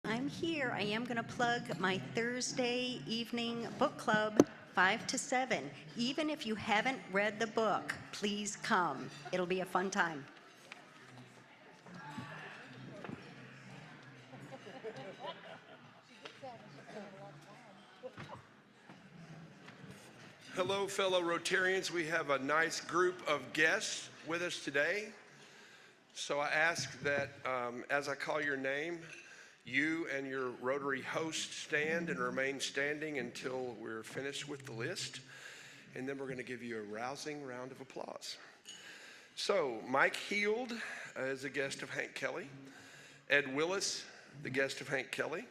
I'm here. I am going to plug my Thursday evening book club, 5 to 7. Even if you haven't read the book, please come. It'll be a fun time. Hello, fellow Rotarians. We have a nice group of guests with us today. So I ask that as I call your name, you and your Rotary host stand and remain standing until we're finished with the list. And then we're going to give you a rousing round of applause. So Mike Heald is a guest of Hank Kelly. Ed Willis, the guest of Hank Kelly.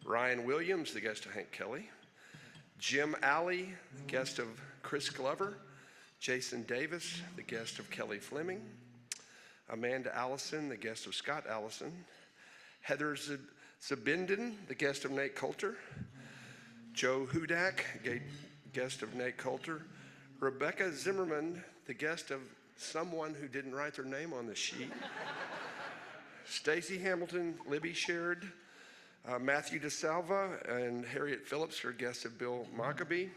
Ryan Williams, the guest of Hank Kelly. Jim Alley, the guest of Chris Glover. Jason Davis, the guest of Kelly Fleming. Amanda Allison, the guest of Scott Allison. Heather Zabinden, the guest of Nate Coulter. Joe Hudak, guest of Nate Coulter. Rebecca Zimmerman, the guest of someone who didn't write their name on the sheet. Stacy Hamilton, Libby Sherrod. Matthew DeSalva and Harriet Phillips are guests of Bill Mockabee.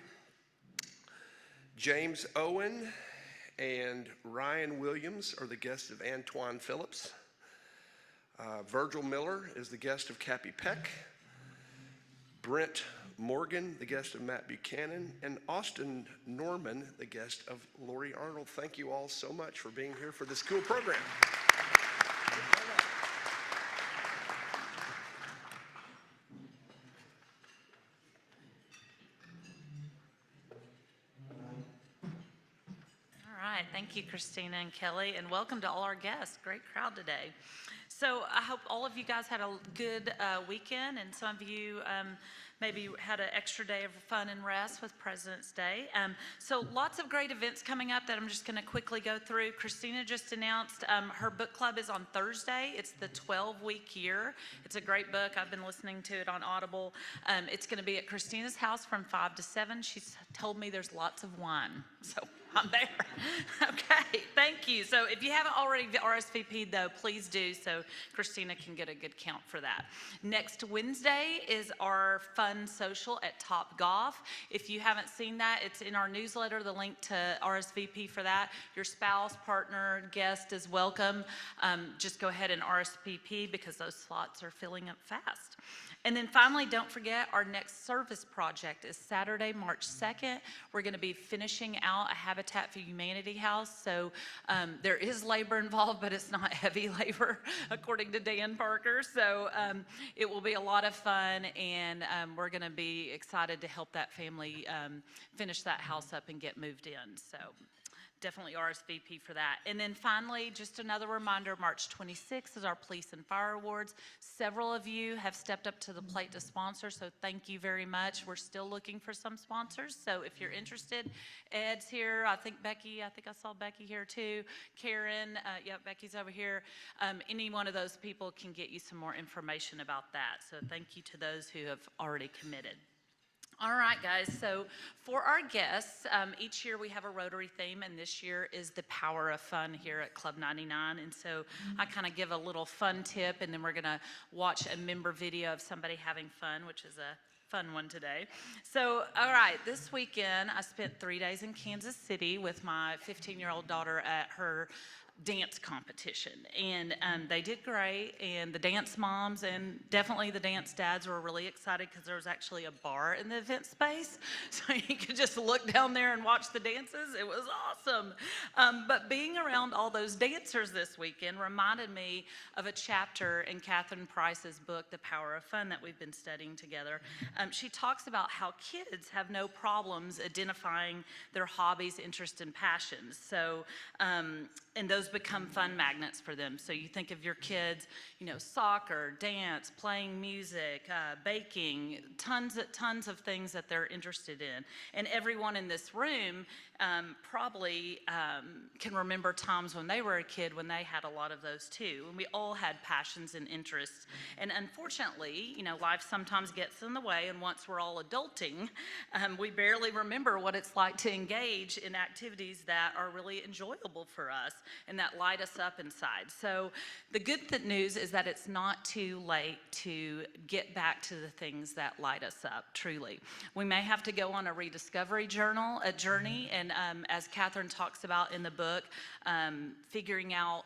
James Owen and Ryan Williams are the guests of Antoine Phillips. Virgil Miller is the guest of Cappy Peck. Brent Morgan, the guest of Matt Buchanan. And Austin Norman, the guest of Lori Arnold. Thank you all so much for being here for this cool program. Thank you, Christina and Kelly, and welcome to all our guests. Great crowd today. So I hope all of you guys had a good weekend, and some of you maybe had an extra day of fun and rest with President's Day. So lots of great events coming up that I'm just going to quickly go through. Christina just announced her book club is on Thursday. It's the 12-week year. It's a great book. I've been listening to it on Audible. It's going to be at Christina's house from 5 to 7. She's told me there's lots of wine, so I'm there. Okay, thank you. So if you haven't already RSVP'd, though, please do so Christina can get a good count for that. Next Wednesday is our fun social at Top Golf. If you haven't seen that, it's in our newsletter, the link to RSVP for that. Your spouse, partner, guest is welcome. Just go ahead and RSVP because those slots are filling up fast. And then finally, don't forget, our next service project is Saturday, March 2nd. We're going to be finishing out a Habitat for Humanity house. So there is labor involved, but it's not heavy labor, according to Dan Parker. So it will be a lot of fun, and we're going to be excited to help that family finish that house up and get moved in. So definitely RSVP for that. And then finally, just another reminder, March 26th is our Police and Fire Awards. Several of you have stepped up to the plate to sponsor, so thank you very much. We're still looking for some sponsors, so if you're interested, Ed's here. I think I saw Becky here too. Karen, Becky's over here. Any one of those people can get you some more information about that. So thank you to those who have already committed. All right, guys, so for our guests, each year we have a Rotary theme, and this year is the power of fun here at Club 99. And so I kind of give a little fun tip, and then we're going to watch a member video of somebody having fun, which is a fun one today. So, all right, this weekend I spent 3 days in Kansas City with my 15-year-old daughter at her dance competition, and they did great, and the dance moms and definitely the dance dads were really excited because there was actually a bar in the event space, so you could just look down there and watch the dances. It was awesome. But being around all those dancers this weekend reminded me of a chapter in Catherine Price's book, The Power of Fun, that we've been studying together. She talks about how kids have no problems identifying their hobbies, interests, and passions. So, and those become fun magnets for them. So you think of your kids, soccer, dance, playing music, baking, tons of things that they're interested in. And everyone in this room probably can remember times when they were a kid when they had a lot of those too. And we all had passions and interests. And unfortunately, life sometimes gets in the way, and once we're all adulting, we barely remember what it's like to engage in activities that are really enjoyable for us. And and that light us up inside. So the good news is that it's not too late to get back to the things that light us up, truly. We may have to go on a rediscovery journey, and as Catherine talks about in the book, figuring out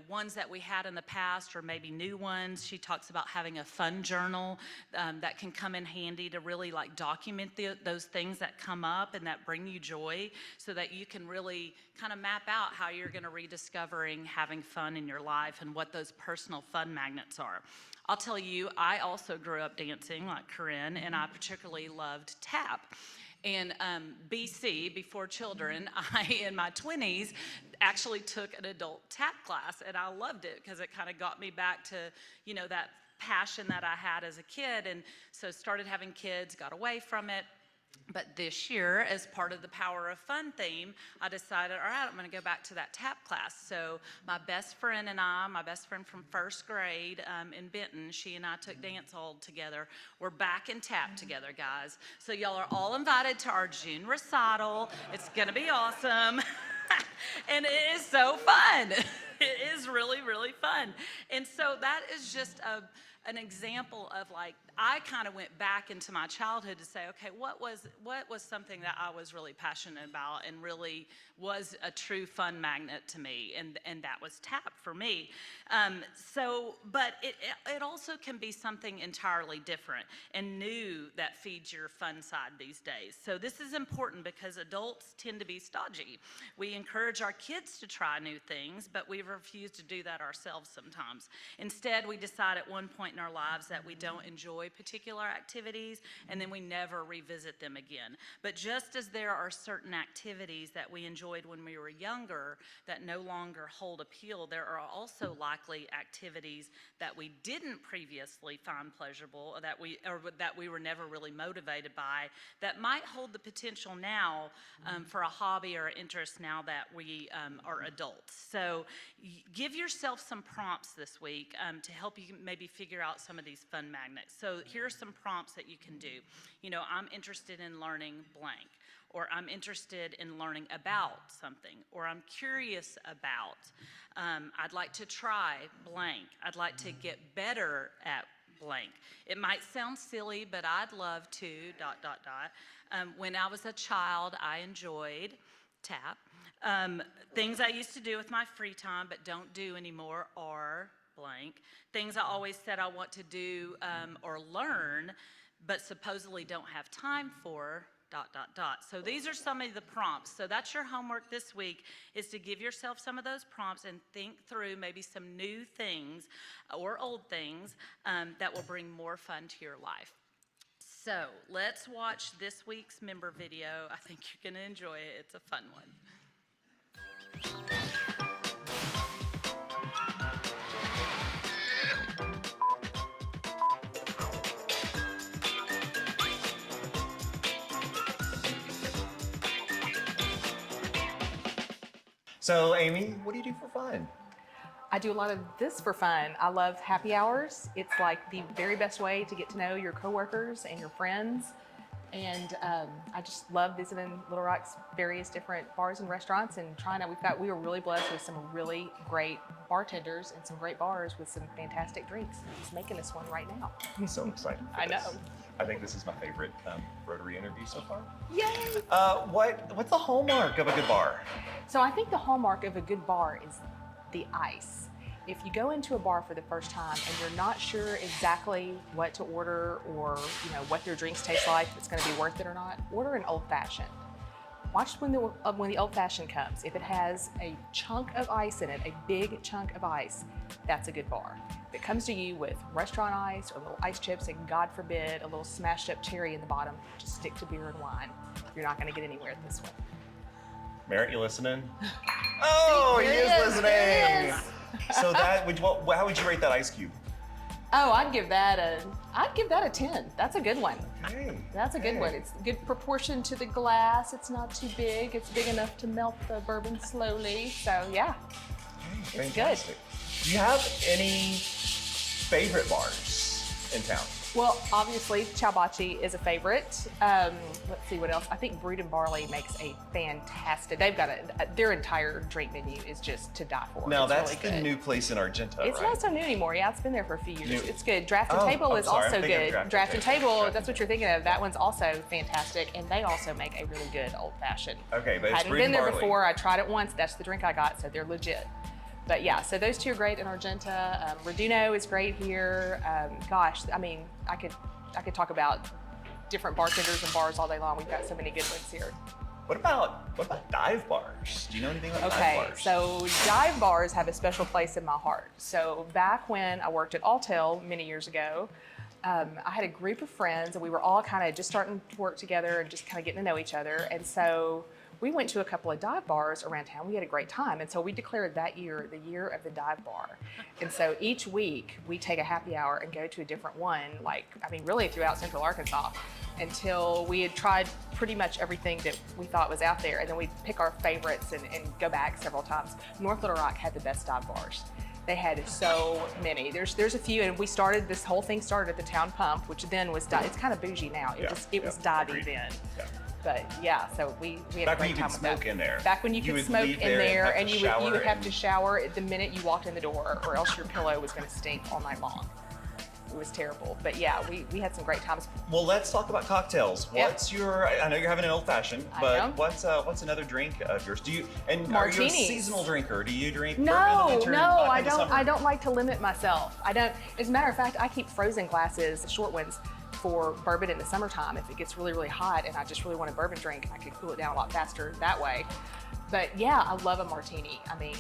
ones that we had in the past or maybe new ones. She talks about having a fun journal that can come in handy to really like document those things that come up and that bring you joy, so that you can really kind of map out how you're going to rediscovering having fun in your life and what those personal fun magnets are. I'll tell you, I also grew up dancing like Corinne, and I particularly loved tap. And BC, before children, I, in my 20s, actually took an adult tap class, and I loved it because it kind of got me back to, that passion that I had as a kid. And so started having kids, got away from it. But this year, as part of the Power of Fun theme, I decided, all right, I'm going to go back to that tap class. So my best friend and I, my best friend from first grade in Benton, she and I took dance all together. We're back in tap together, guys. So y'all are all invited to our June recital. It's going to be awesome. And it is so fun. It is really, really fun. And so that is just an example of like, I kind of went back into my childhood to say, okay, what was something that I was really passionate about and really was a true fun magnet to me, and that was tap for me. But it also can be something entirely different and new that feeds your fun side these days. So this is important because adults tend to be stodgy. We encourage our kids to try new things, but we refuse to do that ourselves sometimes. Instead, we decide at one point in our lives that we don't enjoy particular activities, and then we never revisit them again. But just as there are certain activities that we enjoyed when we were younger that no longer hold appeal, there are also likely activities that we didn't previously find pleasurable, or that we were never really motivated by, that might hold the potential now for a hobby or interest now that we are adults. So give yourself some prompts this week to help you maybe figure out some of these fun magnets. So here are some prompts that you can do. I'm interested in learning blank, or I'm interested in learning about something, or I'm curious about. I'd like to try blank. I'd like to get better at blank. It might sound silly, but I'd love to ... When I was a child, I enjoyed tap. Things I used to do with my free time but don't do anymore are blank. Things I always said I want to do or learn but supposedly don't have time for ... So these are some of the prompts. So that's your homework this week, is to give yourself some of those prompts and think through maybe some new things or old things that will bring more fun to your life. So let's watch this week's member video. I think you're going to enjoy it. It's a fun one. So, Amy, what do you do for fun? I do a lot of this for fun. I love happy hours. It's like the very best way to get to know your coworkers and your friends. And I just love visiting Little Rock's various different bars and restaurants and trying out. We were really blessed with some really great bartenders and some great bars with some fantastic drinks. He's making us one right now. I'm so excited for I this. know. I think this is my favorite Rotary interview so far. Yay! What's the hallmark of a good bar? So I think the hallmark of a good bar is the ice. If you go into a bar for the first time and you're not sure exactly what to order, or what their drinks taste like, if it's going to be worth it or not, order an old fashioned. Watch when the old fashioned comes. If it has a chunk of ice in it, a big chunk of ice, that's a good bar. If it comes to you with restaurant ice or little ice chips and, God forbid, a little smashed up cherry in the bottom, just stick to beer and wine. You're not going to get anywhere this way. Merritt, you listening? Oh, he is listening. So how would you rate that ice cube? Oh, I'd give that a 10. That's a good one. Okay. That's a good one. It's good proportion to the glass. It's not too big. It's big enough to melt the bourbon slowly. So yeah, Okay, it's fantastic. Do you have any favorite bars in town? Well, obviously, Chowbachi is a favorite. Let's see what else. I think Brewed and Barley makes a fantastic. They've got their entire drink menu is just to die for. Now It's that's really the good. new place in Argenta, It's right? not so new anymore. Yeah, it's been there for a few years. New. It's good. Draft and Oh, Table I'm is sorry, I'm also thinking of good. Draft and Draft and Table. Table, Draft that's and what you're thinking of. That one's also fantastic, and they also make a really good old fashioned. Okay, but it's Hadn't Brewed been and there Barley. before. I tried it once. That's the drink I got, so they're legit. But yeah, so those two are great in Argenta. Raduno is great here. Gosh, I mean, I could talk about different bartenders and bars all day long. We've got so many good ones here. What about dive bars? Do you know anything about dive Okay, bars? so dive bars have a special place in my heart. So back when I worked at Alltel many years ago, I had a group of friends and we were all kind of just starting to work together and just kind of getting to know each other. And so we went to a couple of dive bars around town. We had a great time. And so we declared that year the year of the dive bar. And so each week we take a happy hour and go to a different one, really throughout Central Arkansas, until we had tried pretty much everything that we thought was out there. And then we'd pick our favorites and go back several times. North Little Rock had the best dive bars. They had so many. There's a few, and this whole thing started at the Town Pump, which then was, it's kind of bougie now. It was divey agreed. then. Yeah. But yeah, so we had Back a when great you time could with that. smoke in there. Back when you You could would smoke leave in there and there, have and to you shower would have and- to shower the minute you walked in the door, or else your pillow was going to stink all night long. It was terrible. But yeah, we had some great times. Well, let's talk about cocktails. Yeah. I know you're having an old fashioned, I but know. what's another drink of yours? Are you a Martinis. seasonal drinker? Do you drink bourbon in No, the winter and no, vodka I in the don't. summer? I don't like to limit myself. I don't. As a matter of fact, I keep frozen glasses, short ones, for bourbon in the summertime. If it gets really, really hot and I just really want a bourbon drink, I could cool it down a lot faster that way. But yeah, I love a martini. I mean,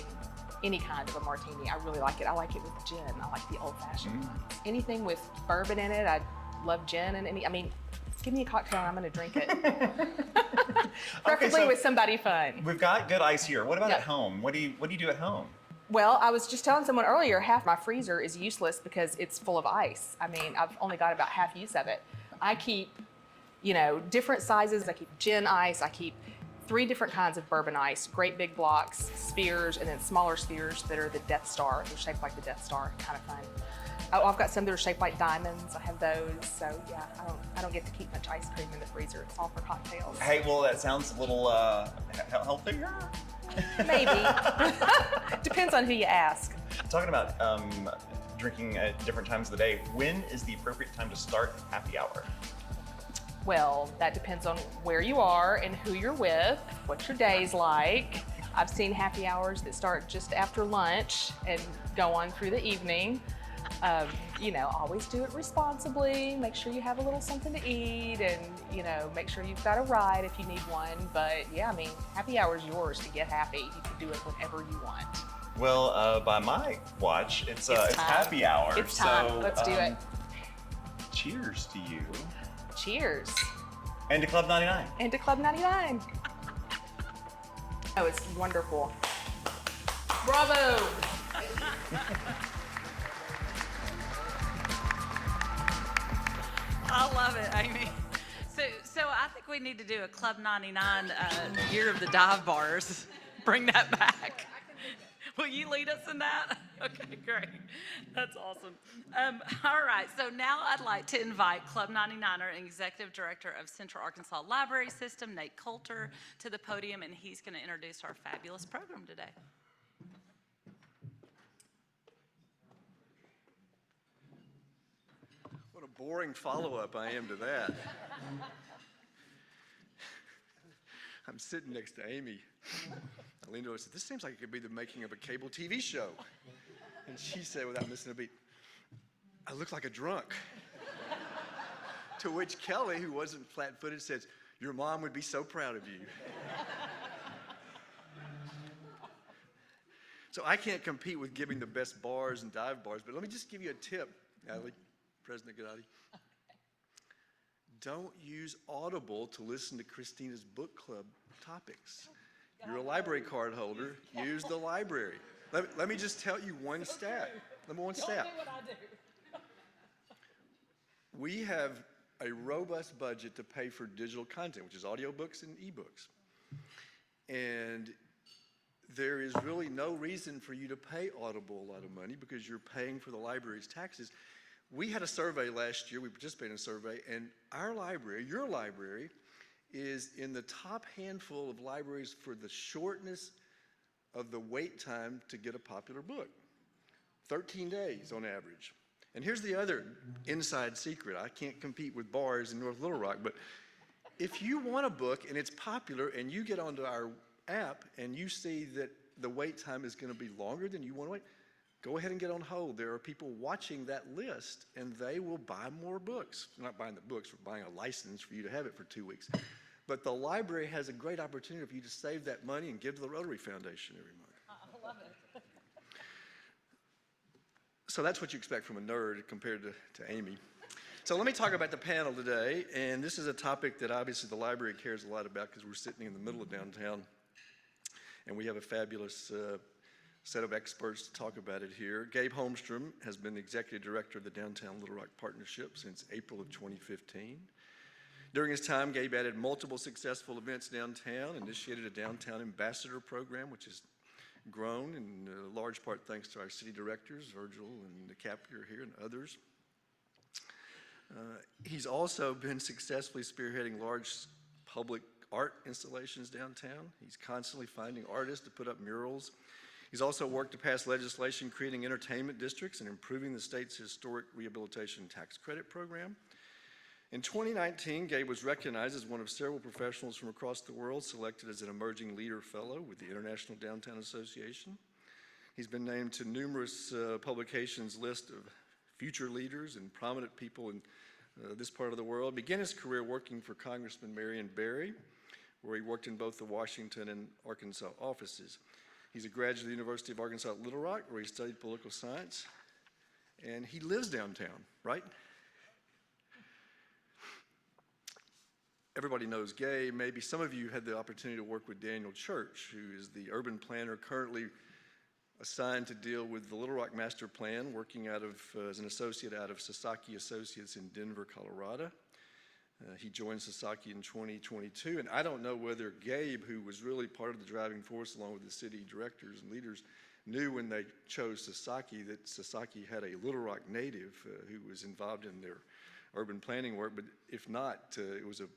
any kind of a martini. I really like it. I like it with gin. I like the old-fashioned ones. Anything with bourbon in it, I love gin. And give me a cocktail and I'm going to drink it. Preferably so- with somebody fun. We've got good ice here. What about Yeah. at home? What do you do at home? Well, I was just telling someone earlier, half my freezer is useless because it's full of ice. I mean, I've only got about half use of it. I keep, different sizes. I keep gin ice. I keep 3 different kinds of bourbon ice, great big blocks, spheres, and then smaller spheres that are the Death Star. They're shaped like the Death Star, kind of fun. I've got some that are shaped like diamonds. I have those. So yeah, I don't get to keep much ice cream in the freezer. It's all for cocktails. Hey, well, that sounds a little healthier. Maybe. Depends on who you ask. Talking about drinking at different times of the day, when is the appropriate time to start happy hour? Well, that depends on where you are and who you're with, what your day's like. I've seen happy hours that start just after lunch and go on through the evening. Always do it responsibly. Make sure you have a little something to eat and, make sure you've got a ride if you need one. But yeah, happy hour is yours to get happy. You can do it whenever you want. Well, by my watch, it's time. happy hour. It's time. So, Let's do it. Cheers to you. Cheers. And to Club 99. And to Club 99. Oh, it's wonderful. Bravo. I love it, Amy. So I think we need to do a Club 99 Year of the Dive Bars. Bring that back. Will you lead us in that? Okay, great. That's awesome. All right, so now I'd like to invite Club 99er and Executive Director of Central Arkansas Library System, Nate Coulter, to the podium, and he's going to introduce our fabulous program today. What a boring follow-up I am to that. I'm sitting next to Amy. I leaned over and said, "This seems like it could be the making of a cable TV show." And she said, without missing a beat, "I look like a drunk." To which Kelly, who wasn't flat-footed, says, "Your mom would be so proud of you." So I can't compete with giving the best bars and dive bars, but let me just give you a tip, Natalie, President Godotti. Don't use Audible to listen to Christina's book club topics. You're a library card holder. Use the library. Let me just tell you one stat. Number one stat. We have a robust budget to pay for digital content, which is audiobooks and ebooks. And there is really no reason for you to pay Audible a lot of money because you're paying for the library's taxes. We had a survey last year, we participated in a survey, and our library, your library, is in the top handful of libraries for the shortness of the wait time to get a popular book. 13 days on average. And here's the other inside secret. I can't compete with bars in North Little Rock, but if you want a book and it's popular and you get onto our app and you see that the wait time is going to be longer than you want to wait, go ahead and get on hold. There are people watching that list and they will buy more books. They're not buying the books, we're buying a license for you to have it for 2 weeks. But the library has a great opportunity for you to save that money and give to the Rotary Foundation every month. I love it. So that's what you expect from a nerd compared to Amy. So let me talk about the panel today, and this is a topic that obviously the library cares a lot about because we're sitting in the middle of downtown, and we have a fabulous set of experts to talk about it here. Gabe Holmstrom has been the executive director of the Downtown Little Rock Partnership since April of 2015. During his time, Gabe added multiple successful events downtown, initiated a downtown ambassador program, which has grown in large part thanks to our city directors, Virgil and the Capier here and others. He's also been successfully spearheading large public art installations downtown. He's constantly finding artists to put up murals. He's also worked to pass legislation creating entertainment districts and improving the state's historic rehabilitation tax credit program. In 2019, Gabe was recognized as one of several professionals from across the world selected as an Emerging Leader Fellow with the International Downtown Association. He's been named to numerous publications' list of future leaders and prominent people in this part of the world. Began his career working for Congressman Marion Barry, where he worked in both the Washington and Arkansas offices. He's a graduate of the University of Arkansas at Little Rock, where he studied political science, and he lives downtown, right? Everybody knows Gabe. Maybe some of you had the opportunity to work with Daniel Church, who is the urban planner currently assigned to deal with the Little Rock Master Plan, working as an associate out of Sasaki Associates in Denver, Colorado. He joined Sasaki in 2022, and I don't know whether Gabe, who was really part of the driving force along with the city directors and leaders, knew when they chose Sasaki that Sasaki had a Little Rock native who was involved in their urban planning work, but if not, it was a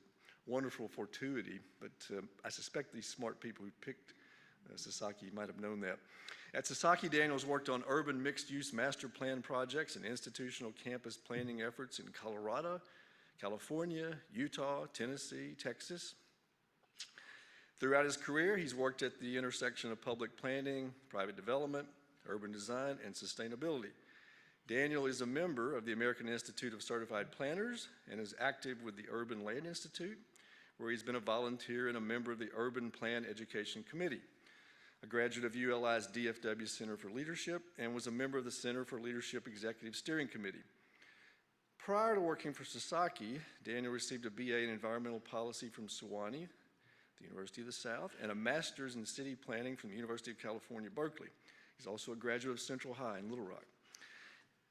wonderful fortuity, but I suspect these smart people who picked Sasaki might have known that. At Sasaki, Daniel's worked on urban mixed-use master plan projects and institutional campus planning efforts in Colorado, California, Utah, Tennessee, Texas. Throughout his career, he's worked at the intersection of public planning, private development, urban design, and sustainability. Daniel is a member of the American Institute of Certified Planners and is active with the Urban Land Institute, where he's been a volunteer and a member of the Urban Plan Education Committee, a graduate of ULI's DFW Center for Leadership, and was a member of the Center for Leadership Executive Steering Committee. Prior to working for Sasaki, Daniel received a BA in Environmental Policy from Sewanee, the University of the South, and a master's in City Planning from the University of California, Berkeley. He's also a graduate of Central High in Little Rock.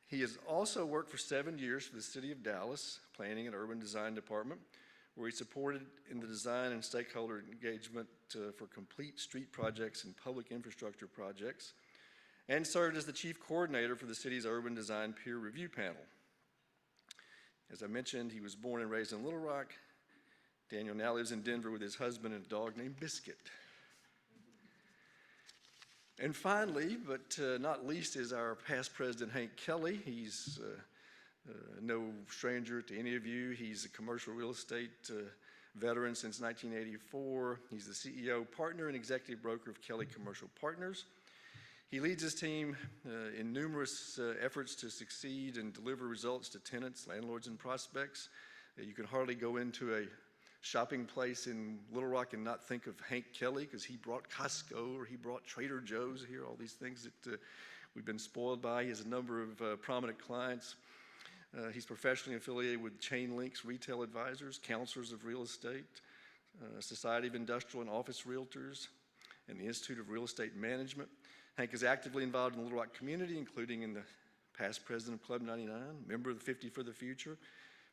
He has also worked for 7 years for the City of Dallas Planning and Urban Design Department, where he supported in the design and stakeholder engagement for complete street projects and public infrastructure projects, and served as the chief coordinator for the city's urban design peer review panel. As I mentioned, he was born and raised in Little Rock. Daniel now lives in Denver with his husband and a dog named Biscuit. And finally, but not least, is our past president, Hank Kelly. He's no stranger to any of you. He's a commercial real estate veteran since 1984. He's the CEO, partner, and executive broker of Kelly Commercial Partners. He leads his team in numerous efforts to succeed and deliver results to tenants, landlords, and prospects. You can hardly go into a shopping place in Little Rock and not think of Hank Kelly, because he brought Costco or he brought Trader Joe's here, all these things that we've been spoiled by. He has a number of prominent clients. He's professionally affiliated with Chain Links Retail Advisors, Counselors of Real Estate, Society of Industrial and Office Realtors, and the Institute of Real Estate Management. Hank is actively involved in the Little Rock community, including in the past president of Club 99, member of the 50 for the Future,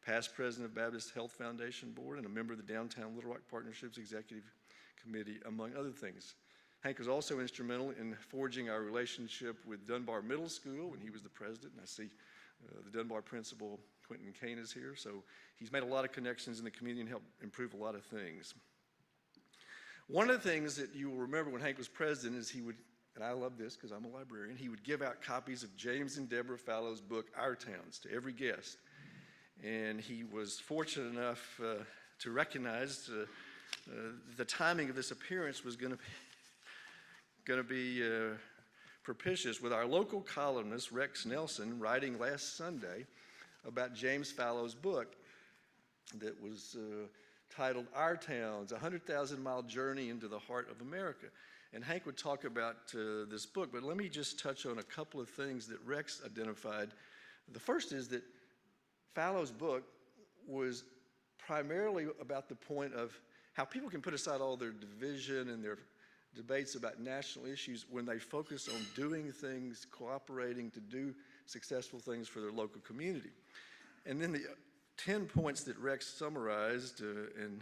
past president of Baptist Health Foundation Board, and a member of the Downtown Little Rock Partnerships Executive Committee, among other things. Hank was also instrumental in forging our relationship with Dunbar Middle School when he was the president, and I see The Dunbar principal, Quentin Kane, is here, so he's made a lot of connections in the community and helped improve a lot of things. One of the things that you will remember when Hank was president is he would, and I love this because I'm a librarian, he would give out copies of James and Deborah Fallow's book, Our Towns, to every guest. And he was fortunate enough to recognize the timing of this appearance was going to be propitious with our local columnist, Rex Nelson, writing last Sunday about James Fallow's book that was titled Our Towns, a 100,000-mile journey into the heart of America. And Hank would talk about this book, but let me just touch on a couple of things that Rex identified. The first is that Fallow's book was primarily about the point of how people can put aside all their division and their debates about national issues when they focus on doing things, cooperating to do successful things for their local community. And then the 10 points that Rex summarized, and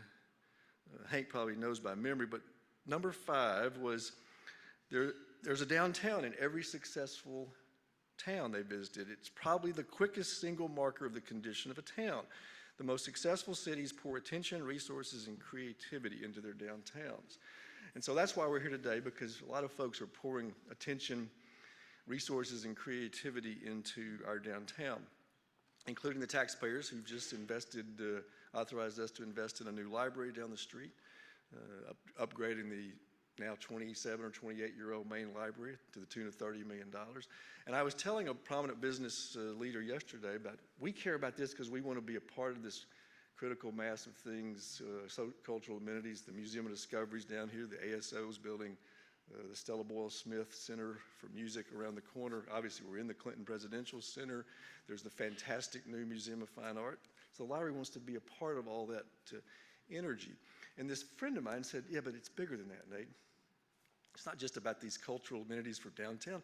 Hank probably knows by memory, but number 5 was there's a downtown in every successful town they visited. It's probably the quickest single marker of the condition of a town. The most successful cities pour attention, resources, and creativity into their downtowns. And so that's why we're here today, because a lot of folks are pouring attention, resources, and creativity into our downtown, including the taxpayers who've just authorized us to invest in a new library down the street, upgrading the now 27 or 28-year-old main library to the tune of $30 million. And I was telling a prominent business leader yesterday we care about this because we want to be a part of this critical mass of things, cultural amenities, the Museum of Discoveries down here, the ASO's building, the Stella Boyle Smith Center for Music around the corner. Obviously, we're in the Clinton Presidential Center. There's the fantastic new Museum of Fine Art. So the library wants to be a part of all that energy. And this friend of mine said, yeah, but it's bigger than that, Nate. It's not just about these cultural amenities for downtown.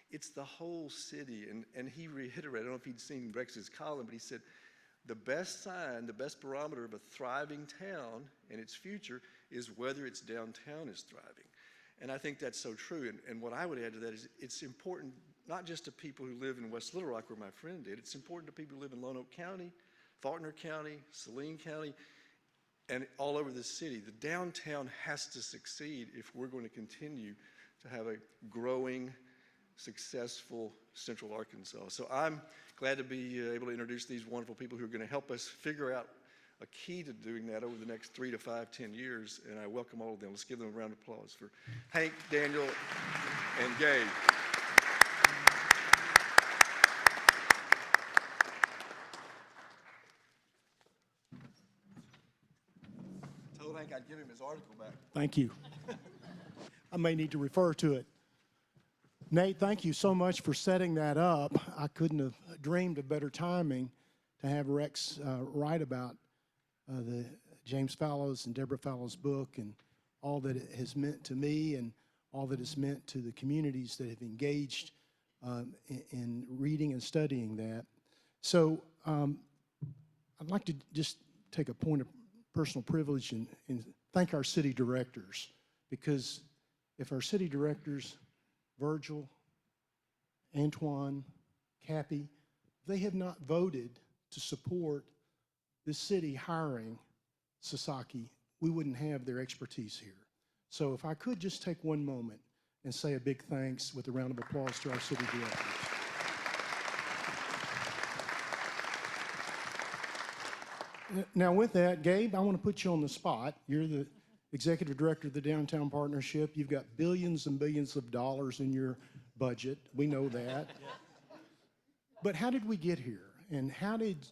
It's the whole city. And he reiterated, I don't know if he'd seen Rex's column, but he said, the best sign, the best barometer of a thriving town and its future is whether its downtown is thriving. And I think that's so true. And what I would add to that is it's important not just to people who live in West Little Rock where my friend did. It's important to people who live in Lonoke County, Faulkner County, Saline County, and all over the city. The downtown has to succeed if we're going to continue to have a growing, successful Central Arkansas. So I'm glad to be able to introduce these wonderful people who are going to help us figure out a key to doing that over the next 3 to 5, 10 years, and I welcome all of them. Let's give them a round of applause for Hank, Daniel, and Gabe. Told Hank I'd give him his article back. Thank you. I may need to refer to it. Nate, thank you so much for setting that up. I couldn't have dreamed of better timing to have Rex write about the James Fallows and Deborah Fallows book and all that it has meant to me and all that it's meant to the communities that have engaged in reading and studying that. So I'd like to just take a point of personal privilege and thank our city directors, because if our city directors, Virgil, Antoine, Cappy, they have not voted to support this city hiring Sasaki, we wouldn't have their expertise here. So if I could just take one moment and say a big thanks with a round of applause to our city directors. Now with that, Gabe, I want to put you on the spot. You're the executive director of the Downtown Partnership. You've got billions and billions of dollars in your budget. We know that. But how did we get here? And how did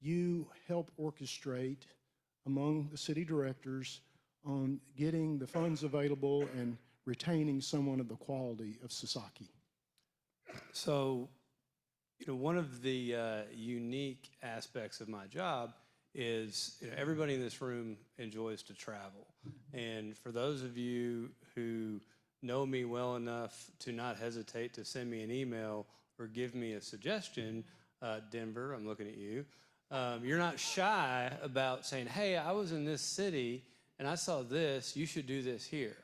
you help orchestrate among the city directors on getting the funds available and retaining someone of the quality of Sasaki? So, one of the unique aspects of my job is everybody in this room enjoys to travel. And for those of you who know me well enough to not hesitate to send me an email or give me a suggestion, Denver, I'm looking at you, you're not shy about saying, hey, I was in this city and I saw this, you should do this here.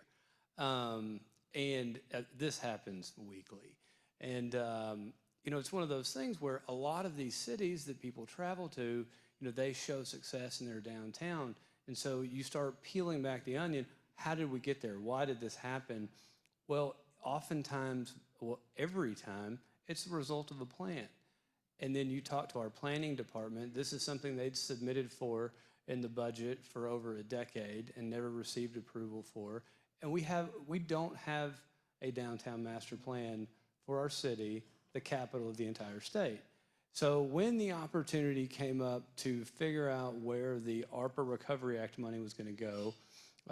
And this happens weekly. And, it's one of those things where a lot of these cities that people travel to, they show success in their downtown. And so you start peeling back the onion. How did we get there? Why did this happen? Well, oftentimes, well, every time, it's the result of a plan. And then you talk to our planning department. This is something they'd submitted for in the budget for over a decade and never received approval for. And we don't have a downtown master plan for our city, the capital of the entire state. So when the opportunity came up to figure out where the ARPA Recovery Act money was going to go,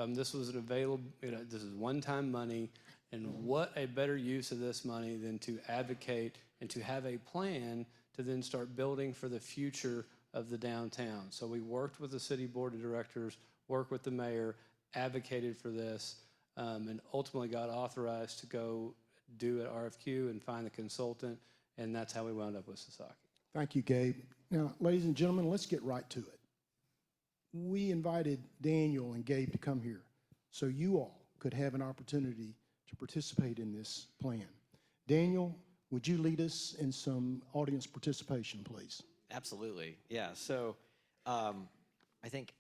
this was an available, this is one-time money, and what a better use of this money than to advocate and to have a plan to then start building for the future of the downtown. So we worked with the city board of directors, worked with the mayor, advocated for this, and ultimately got authorized to go do an RFQ and find a consultant, and that's how we wound up with Sasaki. Thank you, Gabe. Now, ladies and gentlemen, let's get right to it. We invited Daniel and Gabe to come here so you all could have an opportunity to participate in this plan. Daniel, would you lead us in some audience participation, please? Absolutely, yeah. So I think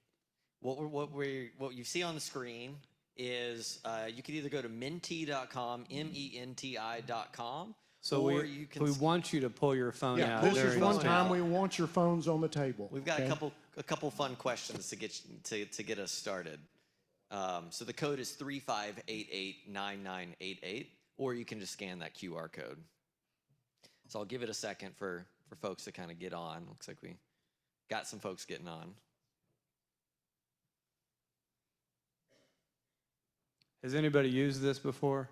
what you see on the screen is you could either go to menti.com, menti.com, So or you can. we want you to pull your phone Yeah, out. this during is one this time meeting. we want your phones on the table. We've got okay? a couple fun questions to get us started. So the code is 35889988, or you can just scan that QR code. So I'll give it a second for folks to kind of get on. Looks like we got some folks getting on. Has anybody used this before?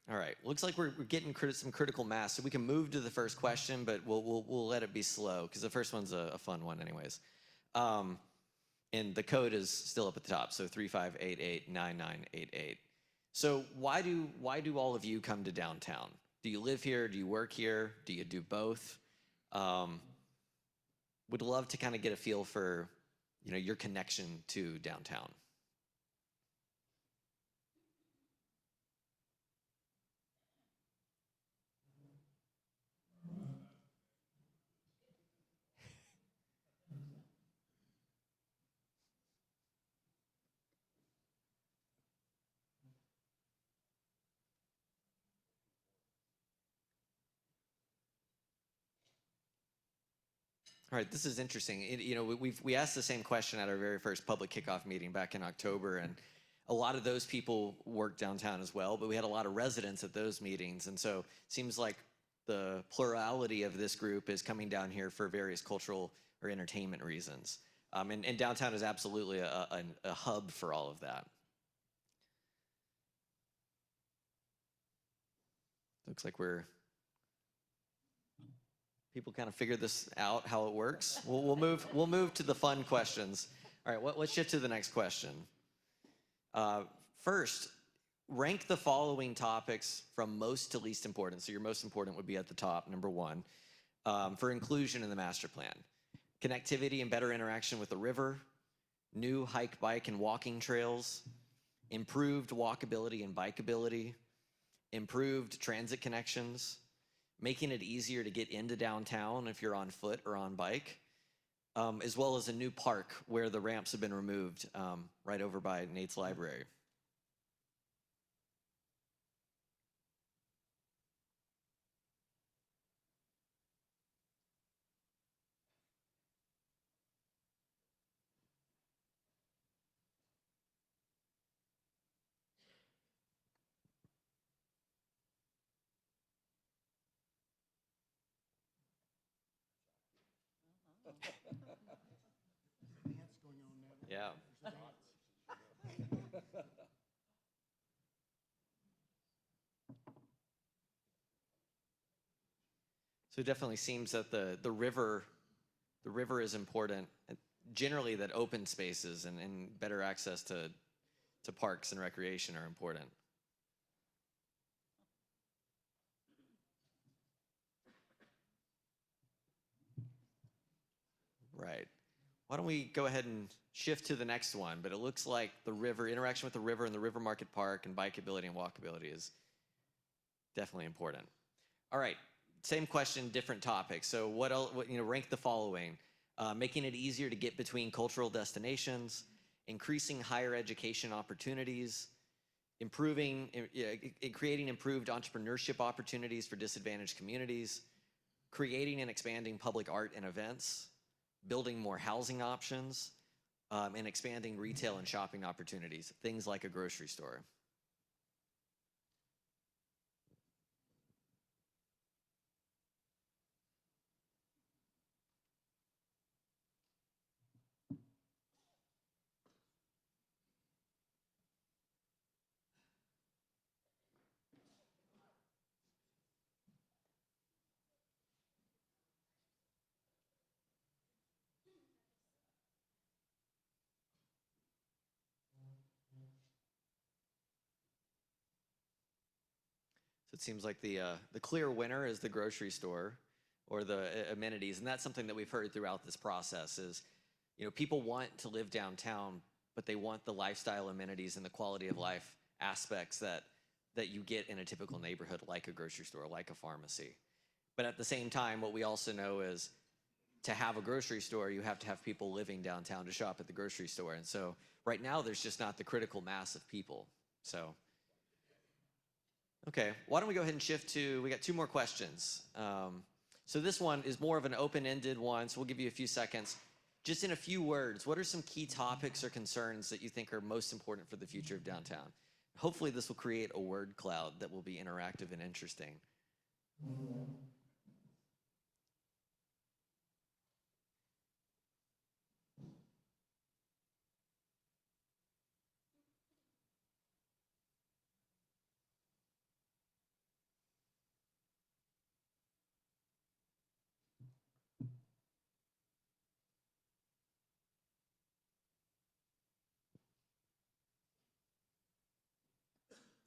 All right, looks like we're getting some critical mass, so we can move to the first question, but we'll let it be slow because the first one's a fun one, anyways. And the code is still up at the top, so 35889988. So why do all of you come to downtown? Do you live here? Do you work here? Do you do both? Would love to kind of get a feel for your connection to downtown. All right, this is interesting. We asked the same question at our very first public kickoff meeting back in October, and a lot of those people work downtown as well, but we had a lot of residents at those meetings, and so it seems like the plurality of this group is coming down here for various cultural or entertainment reasons. And downtown is absolutely a hub for all of that. Looks like people kind of figure this out, how it works. We'll move to the fun questions. All right, let's shift to the next question. First, rank the following topics from most to least important. So your most important would be at the top, number 1, for inclusion in the master plan. Connectivity and better interaction with the river, new hike, bike, and walking trails, improved walkability and bikeability, improved transit connections, making it easier to get into downtown if you're on foot or on bike, as well as a new park where the ramps have been removed right over by Nate's library. Yeah. So it definitely seems that the river is important. Generally, that open spaces and better access to parks and recreation are important. Right. Why don't we go ahead and shift to the next one? But it looks like the river, interaction with the river and the River Market Park and bikeability and walkability is Definitely important. All right, same question, different topic. So what else, rank the following. Making it easier to get between cultural destinations, increasing higher education opportunities, creating improved entrepreneurship opportunities for disadvantaged communities, creating and expanding public art and events, building more housing options, and expanding retail and shopping opportunities, things like a grocery store. So it seems like the clear winner is the grocery store or the amenities, and that's something that we've heard throughout this process is, people want to live downtown, but they want the lifestyle amenities and the quality of life aspects that you get in a typical neighborhood like a grocery store, like a pharmacy. But at the same time, what we also know is to have a grocery store, you have to have people living downtown to shop at the grocery store. And so right now, there's just not the critical mass of people. So, okay, why don't we go ahead and shift to, we got 2 more questions. So this one is more of an open-ended one, so we'll give you a few seconds. Just in a few words, what are some key topics or concerns that you think are most important for the future of downtown? Hopefully this will create a word cloud that will be interactive and interesting.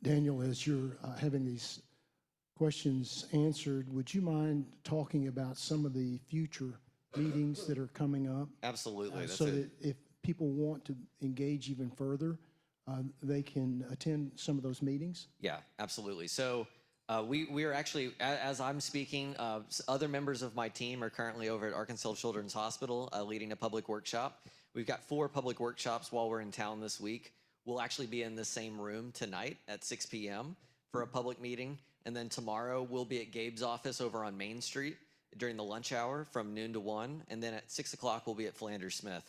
Daniel, as you're having these questions answered, would you mind talking about some of the future meetings that are coming up? Absolutely. That's So that if people want to engage even further, they can attend some of those meetings? Yeah, absolutely. So we are actually, as I'm speaking, other members of my team are currently over at Arkansas Children's Hospital leading a public workshop. We've got 4 public workshops while we're in town this week. We'll actually be in the same room tonight at 6 p.m. for a public meeting. And then tomorrow we'll be at Gabe's office over on Main Street during the lunch hour from noon to 1. And then at 6 o'clock we'll be at Flanders Smith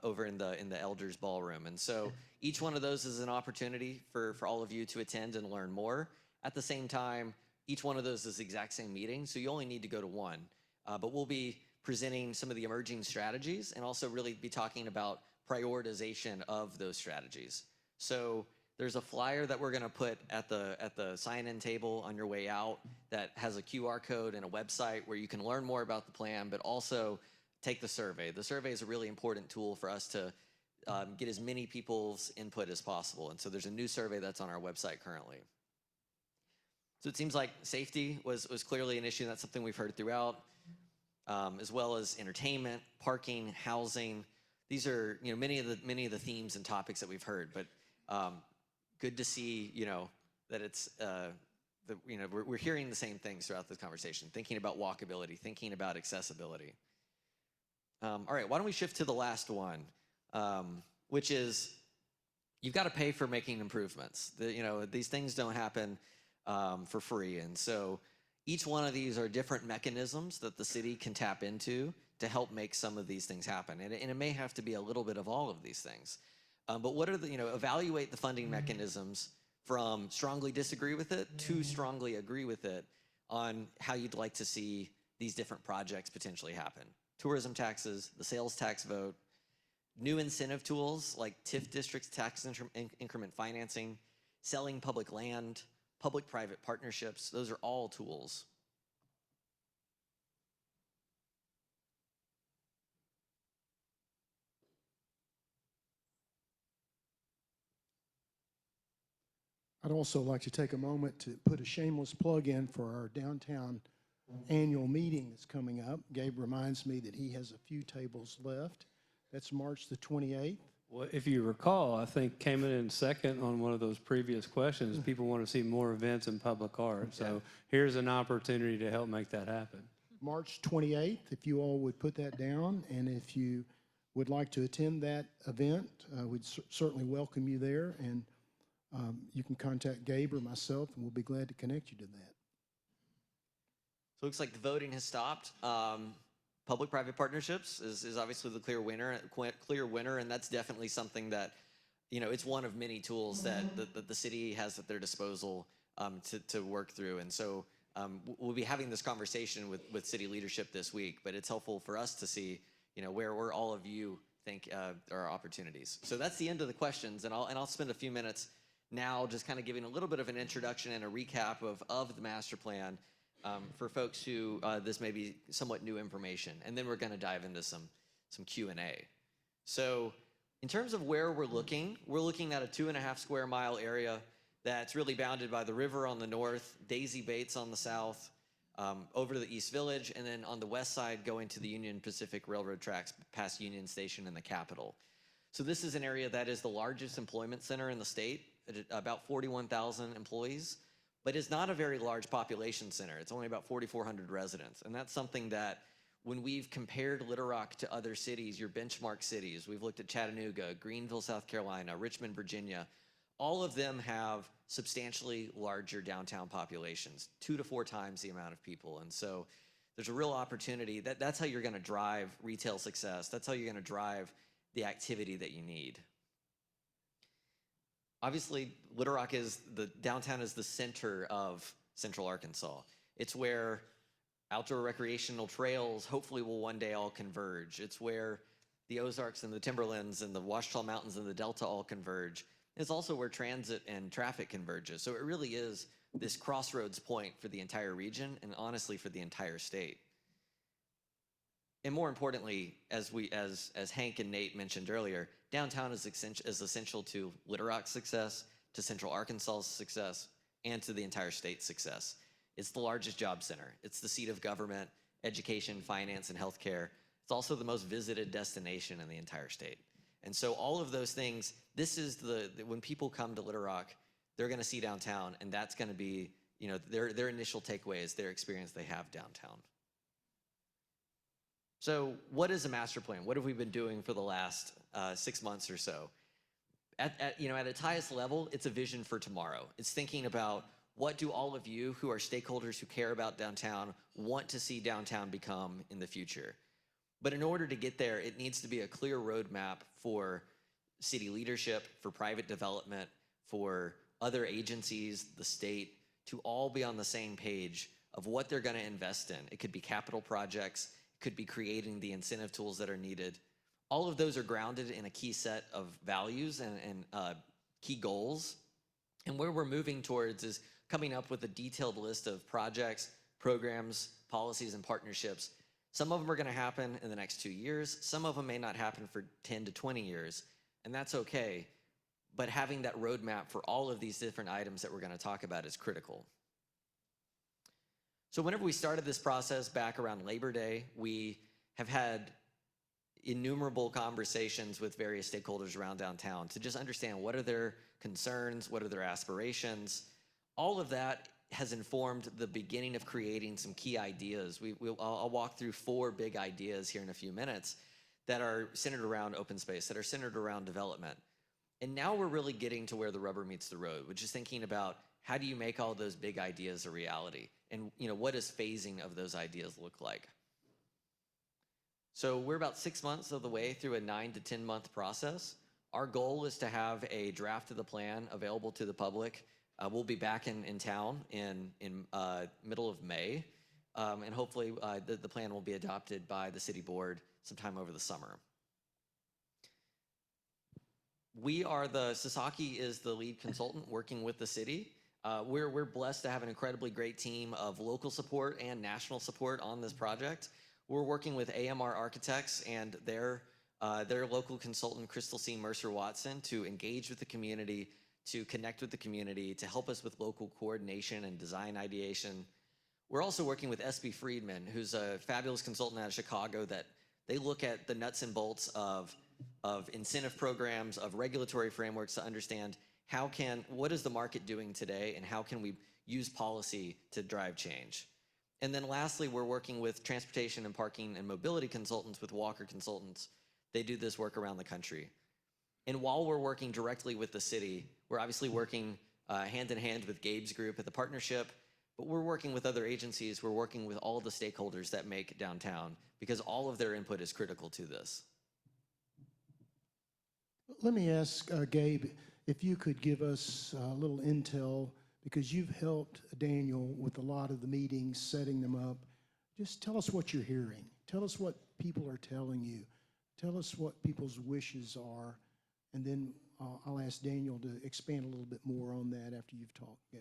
over in the Elders Ballroom. And so each one of those is an opportunity for all of you to attend and learn more. At the same time, each one of those is the exact same meeting, so you only need to go to one. But we'll be presenting some of the emerging strategies and also really be talking about prioritization of those strategies. So there's a flyer that we're going to put at the sign-in table on your way out that has a QR code and a website where you can learn more about the plan, but also take the survey. The survey is a really important tool for us to get as many people's input as possible. And so there's a new survey that's on our website currently. So it seems like safety was clearly an issue. That's something we've heard throughout, as well as entertainment, parking, housing. These are many of the themes and topics that we've heard. But good to see that it's we're hearing the same things throughout this conversation. Thinking about walkability, thinking about accessibility. All right, why don't we shift to the last one, which is you've got to pay for making improvements. These things don't happen for free. And so each one of these are different mechanisms that the city can tap into to help make some of these things happen. And it may have to be a little bit of all of these things. But what are evaluate the funding mechanisms from strongly disagree with it to strongly agree with it on how you'd like to see these different projects potentially happen. Tourism taxes, the sales tax vote, new incentive tools like TIF districts, tax increment financing, selling public land, public-private partnerships. Those are all tools. I'd also like to take a moment to put a shameless plug in for our downtown annual meeting that's coming up. Gabe reminds me that he has a few tables left. That's March the 28th. Well, if you recall, I think came in second on one of those previous questions. People want to see more events in public art. So here's an opportunity to help make that happen. March 28th, if you all would put that down, and if you would like to attend that event, we'd certainly welcome you there, and you can contact Gabe or myself, and we'll be glad to connect you to that. So it looks like the voting has stopped. Public-private partnerships is obviously the clear winner, and that's definitely something that, it's one of many tools that the city has at their disposal to work through. And so we'll be having this conversation with city leadership this week, but it's helpful for us to see, where all of you think are opportunities. So that's the end of the questions, and I'll spend a few minutes now just kind of giving a little bit of an introduction and a recap of the master plan. For folks who this may be somewhat new information, and then we're going to dive into some Q&A. So in terms of where we're looking at a 2.5 square mile area that's really bounded by the river on the north, Daisy Bates on the south, over to the East Village, and then on the west side going to the Union Pacific Railroad tracks past Union Station and the Capitol. So this is an area that is the largest employment center in the state, at about 41,000 employees. But it's not a very large population center. It's only about 4,400 residents. And that's something that when we've compared Little Rock to other cities, your benchmark cities, we've looked at Chattanooga, Greenville, South Carolina, Richmond, Virginia, all of them have substantially larger downtown populations, 2 to 4 times the amount of people. And so there's a real opportunity. That's how you're gonna drive retail success. That's how you're gonna drive the activity that you need. Obviously, Little Rock downtown is the center of Central Arkansas. It's where outdoor recreational trails hopefully will one day all converge. It's where the Ozarks and the Timberlands and the Ouachita Mountains and the Delta all converge. It's also where transit and traffic converges. So it really is this crossroads point for the entire region and honestly for the entire state. And more importantly, as Hank and Nate mentioned earlier, downtown is essential to Little Rock's success, to Central Arkansas's success, and to the entire state's success. It's the largest job center. It's the seat of government, education, finance, and healthcare. It's also the most visited destination in the entire state. And so all of those things, this is when people come to Little Rock, they're gonna see downtown, and that's gonna be, their initial takeaways, their experience they have downtown. So what is a master plan? What have we been doing for the last 6 months or so? At its highest level, it's a vision for tomorrow. It's thinking about what do all of you who are stakeholders who care about downtown want to see downtown become in the future. But in order to get there, it needs to be a clear roadmap for city leadership, for private development, for other agencies, the state, to all be on the same page of what they're gonna invest in. It could be capital projects, could be creating the incentive tools that are needed. All of those are grounded in a key set of values and key goals. And where we're moving towards is coming up with a detailed list of projects, programs, policies, and partnerships. Some of them are gonna happen in the next 2 years. Some of them may not happen for 10 to 20 years, and that's okay. But having that roadmap for all of these different items that we're gonna talk about is critical. So whenever we started this process back around Labor Day, we have had innumerable conversations with various stakeholders around downtown to just understand what are their concerns, what are their aspirations. All of that has informed the beginning of creating some key ideas. I'll walk through 4 big ideas here in a few minutes that are centered around open space, that are centered around development. And now we're really getting to where the rubber meets the road, which is thinking about how do you make all those big ideas a reality? And what does phasing of those ideas look like? So we're about 6 months of the way through a 9 to 10 month process. Our goal is to have a draft of the plan available to the public. We'll be back in town in middle of May. And hopefully the plan will be adopted by the city board sometime over the summer. Sasaki is the lead consultant working with the city. We're blessed to have an incredibly great team of local support and national support on this project. We're working with AMR Architects and their local consultant, Crystal C. Mercer Watson, to engage with the community, to connect with the community, to help us with local coordination and design ideation. We're also working with SB Friedman, who's a fabulous consultant out of Chicago that they look at the nuts and bolts of of incentive programs, of regulatory frameworks to understand what is the market doing today and how can we use policy to drive change. And then lastly, we're working with transportation and parking and mobility consultants with Walker Consultants. They do this work around the country. And while we're working directly with the city, we're obviously working hand in hand with Gabe's group at the partnership, but we're working with other agencies. We're working with all the stakeholders that make downtown because all of their input is critical to this. Let me ask Gabe if you could give us a little intel, because you've helped Daniel with a lot of the meetings, setting them up. Just tell us what you're hearing. Tell us what people are telling you. Tell us what people's wishes are, and then I'll ask Daniel to expand a little bit more on that after you've talked, Gabe.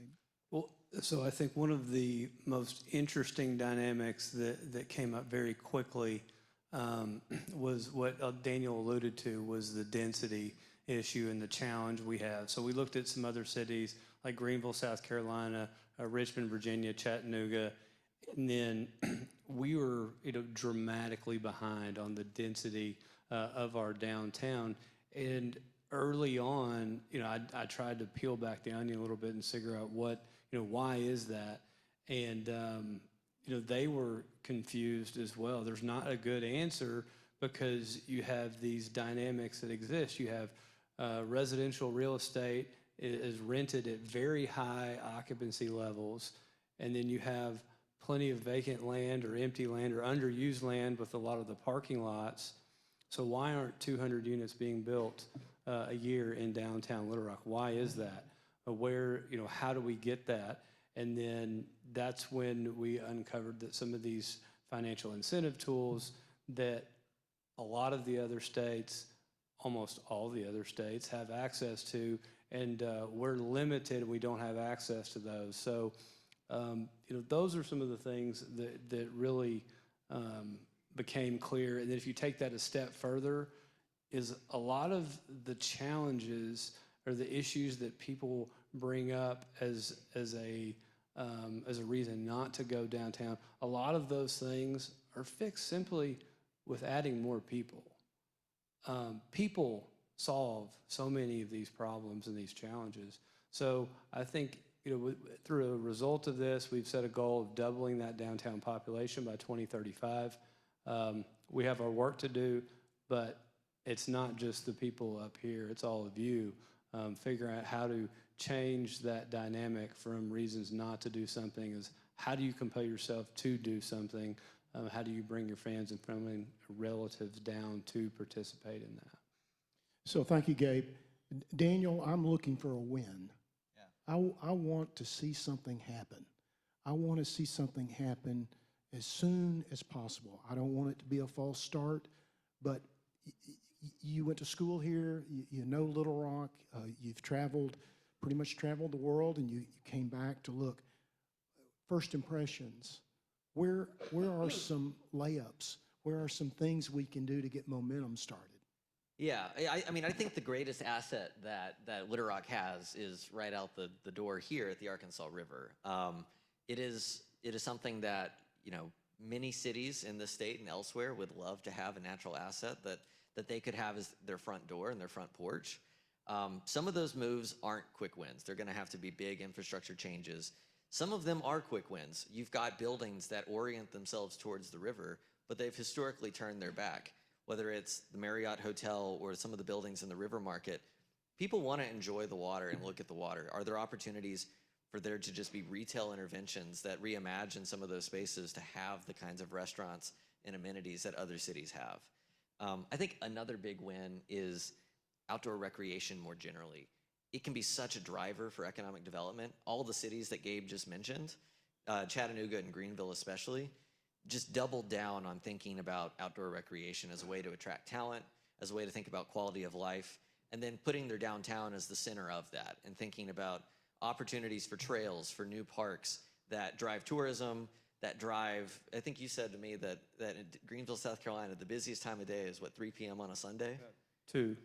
Well, so I think one of the most interesting dynamics that came up very quickly was what Daniel alluded to, was the density issue and the challenge we have. So we looked at some other cities like Greenville, South Carolina, Richmond, Virginia, Chattanooga, and then we were dramatically behind on the density of our downtown. And early on, I tried to peel back the onion a little bit and figure out why is that? And they were confused as well. There's not a good answer because you have these dynamics that exist. You have residential real estate is rented at very high occupancy levels, and then you have plenty of vacant land or empty land or underused land with a lot of the parking lots. So why aren't 200 units being built a year in downtown Little Rock? Why is that? How do we get that? And then that's when we uncovered that some of these financial incentive tools that a lot of the other states, almost all the other states, have access to, and we're limited and we don't have access to those. So, those are some of the things that really became clear. And then if you take that a step further, is a lot of the challenges or the issues that people bring up as a reason not to go downtown, a lot of those things are fixed simply with adding more people. People solve so many of these problems and these challenges. So I think through a result of this, we've set a goal of doubling that downtown population by 2035. We have our work to do, but it's not just the people up here, it's all of you figuring out how to change that dynamic from reasons not to do something is how do you compel yourself to do something? How do you bring your fans and family relatives down to participate in that? So thank you, Gabe. Daniel, I'm looking for a win. Yeah. I want to see something happen. I want to see something happen as soon as possible. I don't want it to be a false start, but you went to school here, you know Little Rock, you've pretty much traveled the world, and you came back to look. First impressions, where are some layups? Where are some things we can do to get momentum started? Yeah, I mean, I think the greatest asset that Little Rock has is right out the door here at the Arkansas River. It is something that, many cities in the state and elsewhere would love to have a natural asset that they could have as their front door and their front porch. Some of those moves aren't quick wins. They're gonna have to be big infrastructure changes. Some of them are quick wins. You've got buildings that orient themselves towards the river, but they've historically turned their back. Whether it's the Marriott Hotel or some of the buildings in the River Market, people want to enjoy the water and look at the water. Are there opportunities for there to just be retail interventions that reimagine some of those spaces to have the kinds of restaurants and amenities that other cities have? I think another big win is outdoor recreation more generally. It can be such a driver for economic development. All the cities that Gabe just mentioned, Chattanooga and Greenville especially, just doubled down on thinking about outdoor recreation as a way to attract talent, as a way to think about quality of life, and then putting their downtown as the center of that and thinking about opportunities for trails, for new parks that drive tourism, that drive, I think you said to me that in Greenville, South Carolina, the busiest time of day is what, 3 p.m. on a Sunday? 2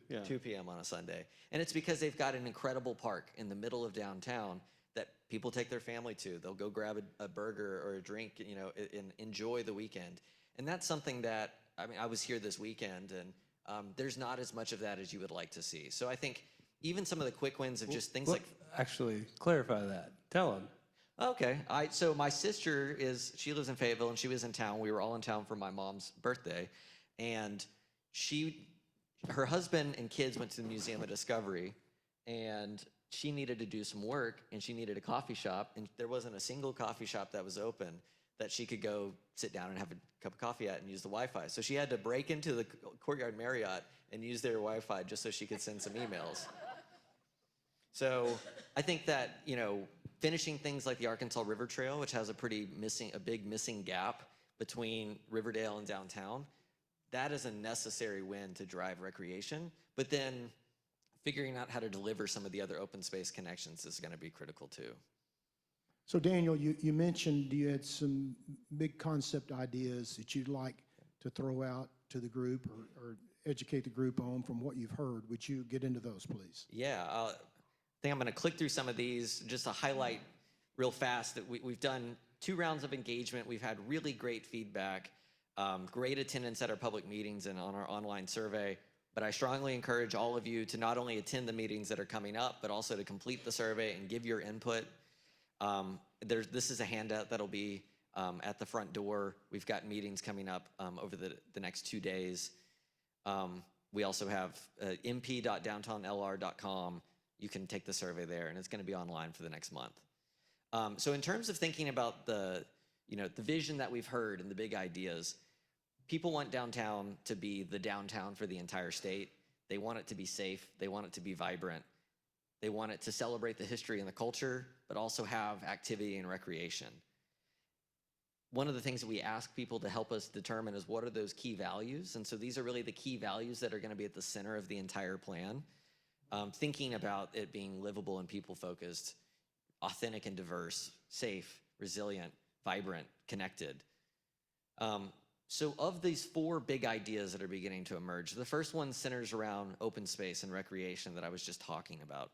p.m. on a Sunday. And it's because they've got an incredible park in the middle of downtown that people take their family to. They'll go grab a burger or a drink, and enjoy the weekend. And that's something that, I was here this weekend, and there's not as much of that as you would like to see. So I think even some of the quick wins of just things Well, like, actually, clarify that. Tell them. okay, so my sister she lives in Fayetteville, and she was in town. We were all in town for my mom's birthday, and her husband and kids went to the Museum of Discovery, and she needed to do some work, and she needed a coffee shop, and there wasn't a single coffee shop that was open that she could go sit down and have a cup of coffee at and use the Wi-Fi. So she had to break into the Courtyard Marriott and use their Wi-Fi just so she could send some emails. So I think that, finishing things like the Arkansas River Trail, which has a big missing gap between Riverdale and downtown, that is a necessary win to drive recreation. But then figuring out how to deliver some of the other open space connections is going to be critical too. So Daniel, you mentioned you had some big concept ideas that you'd like to throw out to the group or educate the group on from what you've heard. Would you get into those, please? Yeah, I think I'm going to click through some of these just to highlight real fast that we've done 2 rounds of engagement. We've had really great feedback, great attendance at our public meetings and on our online survey. But I strongly encourage all of you to not only attend the meetings that are coming up, but also to complete the survey and give your input. This is a handout that'll be at the front door. We've got meetings coming up over the next 2 days. We also have mp.downtownlr.com. You can take the survey there, and it's going to be online for the next month. So in terms of thinking about the vision that we've heard and the big ideas, people want downtown to be the downtown for the entire state. They want it to be safe. They want it to be vibrant. They want it to celebrate the history and the culture, but also have activity and recreation. One of the things that we ask people to help us determine is what are those key values? And so these are really the key values that are going to be at the center of the entire plan. Thinking about it being livable and people-focused, authentic and diverse, safe, resilient, vibrant, connected. So of these 4 big ideas that are beginning to emerge, the first one centers around open space and recreation that I was just talking about.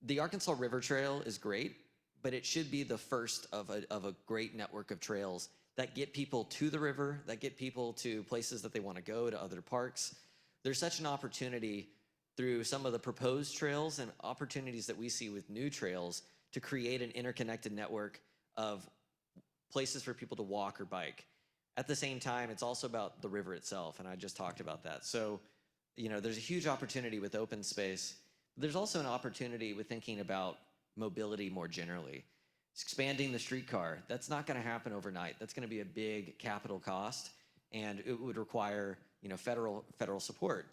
The Arkansas River Trail is great, but it should be the first of a great network of trails that get people to the river, that get people to places that they want to go, to other parks. There's such an opportunity through some of the proposed trails and opportunities that we see with new trails to create an interconnected network of places for people to walk or bike. At the same time, it's also about the river itself, and I just talked about that. So, there's a huge opportunity with open space. There's also an opportunity with thinking about mobility more generally. Expanding the streetcar, that's not going to happen overnight. That's going to be a big capital cost, and it would require, federal support.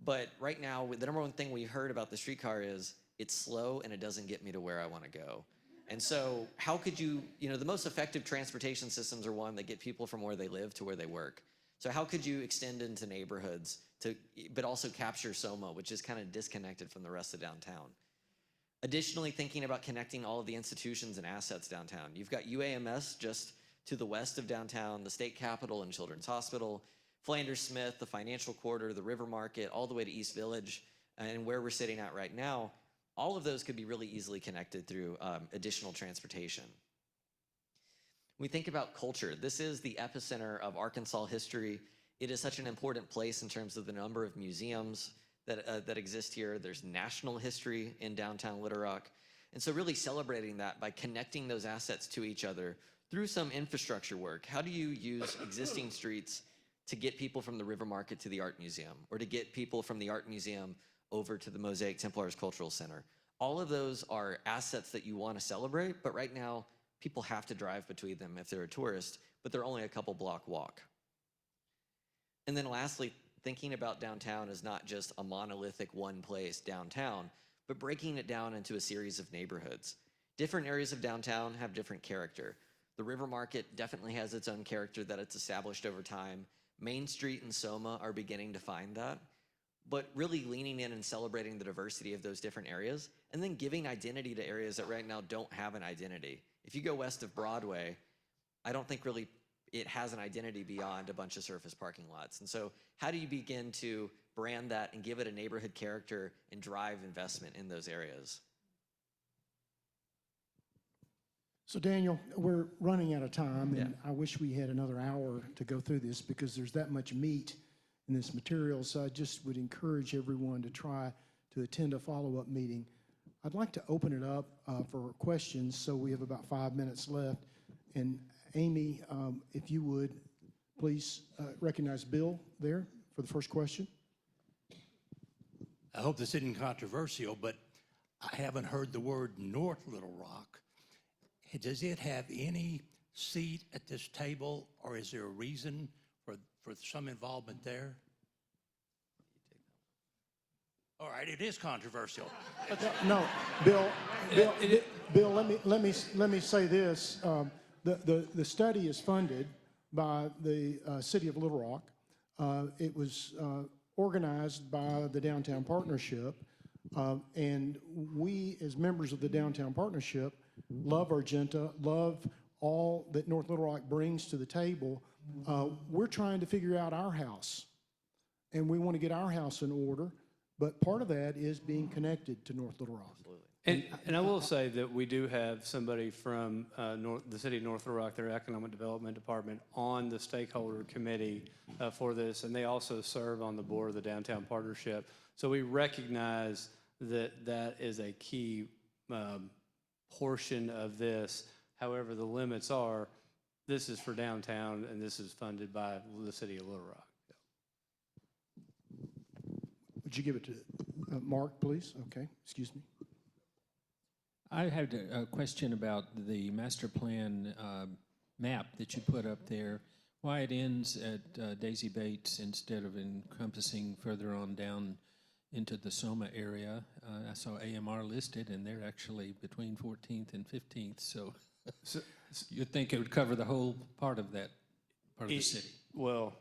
But right now, the number one thing we heard about the streetcar is it's slow and it doesn't get me to where I want to go. And so how could the most effective transportation systems are one that get people from where they live to where they work. So how could you extend into neighborhoods but also capture SOMA, which is kind of disconnected from the rest of downtown? Additionally, thinking about connecting all of the institutions and assets downtown. You've got UAMS just to the west of downtown, the state capitol and Children's Hospital, Flanders Smith, the financial quarter, the River Market, all the way to East Village, and where we're sitting at right now. All of those could be really easily connected through additional transportation. When we think about culture, this is the epicenter of Arkansas history. It is such an important place in terms of the number of museums that exist here. There's national history in downtown Little Rock. And so really celebrating that by connecting those assets to each other through some infrastructure work. How do you use existing streets to get people from the River Market to the Art Museum, or to get people from the Art Museum over to the Mosaic Templars Cultural Center? All of those are assets that you want to celebrate, but right now, people have to drive between them if they're a tourist, but they're only a couple block walk. And then lastly, thinking about downtown as not just a monolithic one place downtown, but breaking it down into a series of neighborhoods. Different areas of downtown have different character. The River Market definitely has its own character that it's established over time. Main Street and SOMA are beginning to find that. But really leaning in and celebrating the diversity of those different areas, and then giving identity to areas that right now don't have an identity. If you go west of Broadway, I don't think really it has an identity beyond a bunch of surface parking lots. And so how do you begin to brand that and give it a neighborhood character and drive investment in those areas? So Daniel, we're running out of time, and I wish we had another hour to go through this because there's that much meat in this material, so I just would encourage everyone to try to attend a follow-up meeting. I'd like to open it up for questions, so we have about 5 minutes left. And Amy, if you would, please recognize Bill there for the first question. I hope this isn't controversial, but I haven't heard the word North Little Rock. Does it have any seat at this table, or is there a reason for some involvement there? All right, it is controversial. No, Bill. Let me say this: the study is funded by the City of Little Rock. It was organized by the Downtown Partnership, and we, as members of the Downtown Partnership, love Argenta, love all that North Little Rock brings to the table. We're trying to figure out our house, and we want to get our house in order, but part of that is being connected to North Little Rock. And I will say that we do have somebody from the city of North Little Rock, their Economic Development Department, on the stakeholder committee for this, and they also serve on the board of the Downtown Partnership. So we recognize that that is a key portion of this. However, the limits are, this is for downtown, and this is funded by the city of Little Rock. Would you give it to Mark, please? Okay, excuse me. I had a question about the master plan map that you put up there. Why it ends at Daisy Bates instead of encompassing further on down into the Soma area. I saw AMR listed, and they're actually between 14th and 15th. So you'd think it would cover the whole part of that part of the city. Well,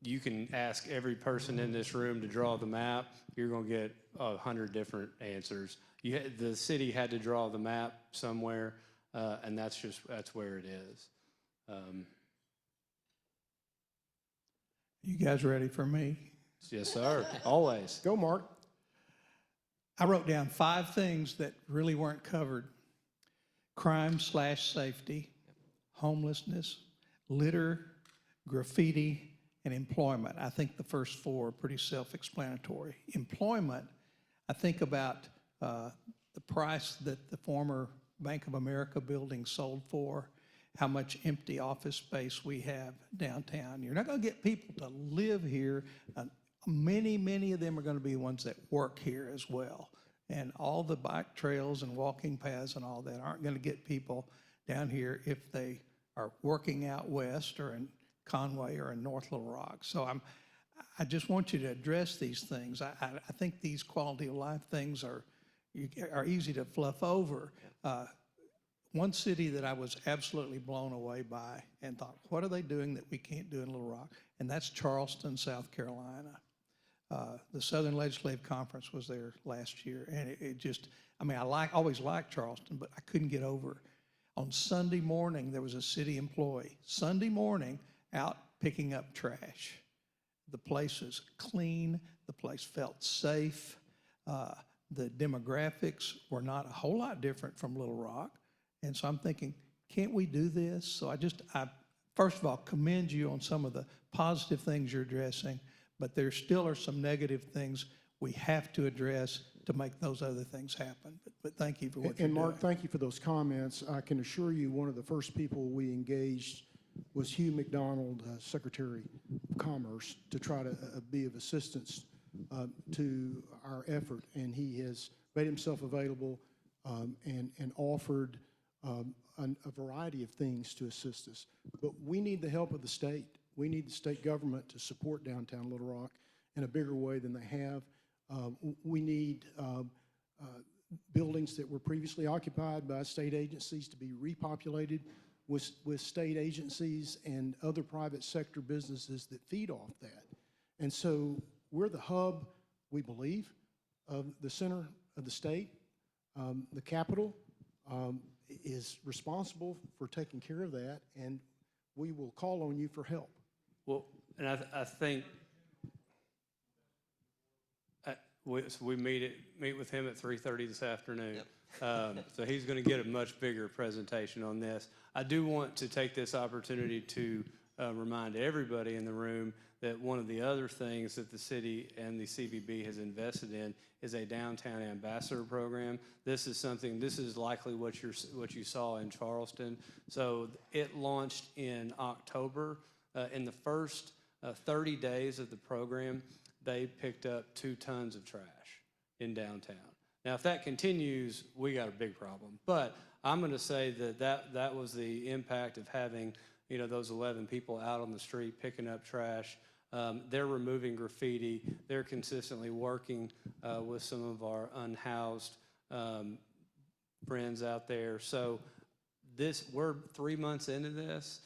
you can ask every person in this room to draw the map. You're going to get 100 different answers. The city had to draw the map somewhere, and that's where it is. You guys ready for me? Yes, sir. Always. Go, Mark. I wrote down 5 things that really weren't covered: crime/safety, homelessness, litter, graffiti, and employment. I think the first 4 are pretty self-explanatory. Employment, I think about the price that the former Bank of America building sold for, how much empty office space we have downtown. You're not going to get people to live here. Many of them are going to be ones that work here as well. And all the bike trails and walking paths and all that aren't going to get people down here if they are working out west or in Conway or in North Little Rock. So I just want you to address these things. I think these quality of life things are easy to fluff over. One city that I was absolutely blown away by and thought, what are they doing that we can't do in Little Rock? And that's Charleston, South Carolina. The Southern Legislative Conference was there last year, and it just, I mean, always liked Charleston, but I couldn't get over. On Sunday morning, there was a city employee, Sunday morning, out picking up trash. The place was clean. The place felt safe. The demographics were not a whole lot different from Little Rock. And so I'm thinking, can't we do this? So I first of all, commend you on some of the positive things you're addressing, but there still are some negative things we have to address to make those other things happen. But thank you for what you're doing. And Mark, thank you for those comments. I can assure you one of the first people we engaged was Hugh McDonald, Secretary of Commerce, to try to be of assistance to our effort. And he has made himself available and offered a variety of things to assist us. But we need the help of the state. We need the state government to support downtown Little Rock in a bigger way than they have. We need buildings that were previously occupied by state agencies to be repopulated with state agencies and other private sector businesses that feed off that. And so we're the hub, we believe, of the center of the state. The capital is responsible for taking care of that, and we will call on you for help. Well, and I think we meet with him at 3:30 this afternoon. Yep. So he's going to get a much bigger presentation on this. I do want to take this opportunity to remind everybody in the room that one of the other things that the city and the CVB has invested in is a downtown ambassador program. This is likely what you saw in Charleston. So it launched in October. In the first 30 days of the program, they picked up 2 tons of trash in downtown. Now, if that continues, we got a big problem. But I'm going to say that was the impact of having, those 11 people out on the street picking up trash. They're removing graffiti. They're consistently working with some of our unhoused friends out there. So we're 3 months into this.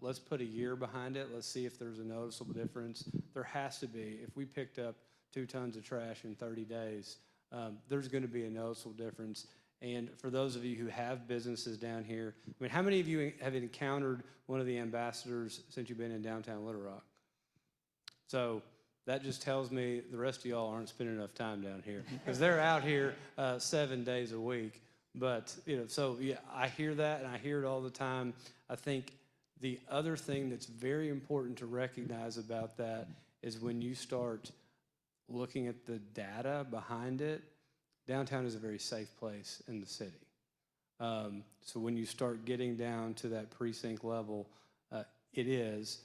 Let's put a year behind it. Let's see if there's a noticeable difference. There has to be. If we picked up 2 tons of trash in 30 days, there's going to be a noticeable difference. And for those of you who have businesses down here, how many of you have encountered one of the ambassadors since you've been in downtown Little Rock? So that just tells me the rest of y'all aren't spending enough time down here, because they're out here 7 days a week. But, so yeah, I hear that, and I hear it all the time. I think the other thing that's very important to recognize about that is when you start looking at the data behind it, downtown is a very safe place in the city. So when you start getting down to that precinct level, it is.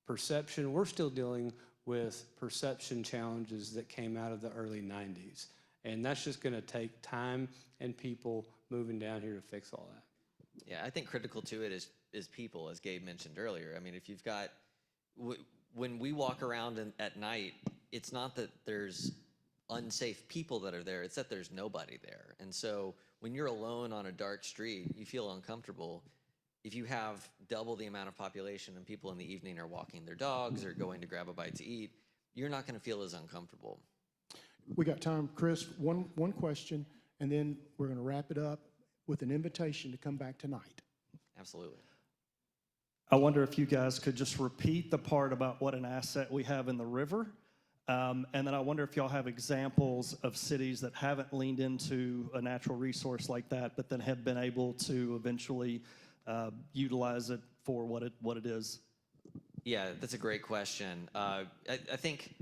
Perception, we're still dealing with perception challenges that came out of the early 90s. And that's just going to take time and people moving down here to fix all that. Yeah, I think critical to it is people, as Gabe mentioned earlier. I mean, if you've got, when we walk around at night, it's not that there's unsafe people that are there, it's that there's nobody there. And so when you're alone on a dark street, you feel uncomfortable. If you have double the amount of population and people in the evening are walking their dogs or going to grab a bite to eat, you're not going to feel as uncomfortable. We got time, Chris, one question, and then we're going to wrap it up with an invitation to come back tonight. Absolutely. I wonder if you guys could just repeat the part about what an asset we have in the river. And then I wonder if y'all have examples of cities that haven't leaned into a natural resource like that, but then have been able to eventually utilize it for what it is. Yeah, that's a great question. I think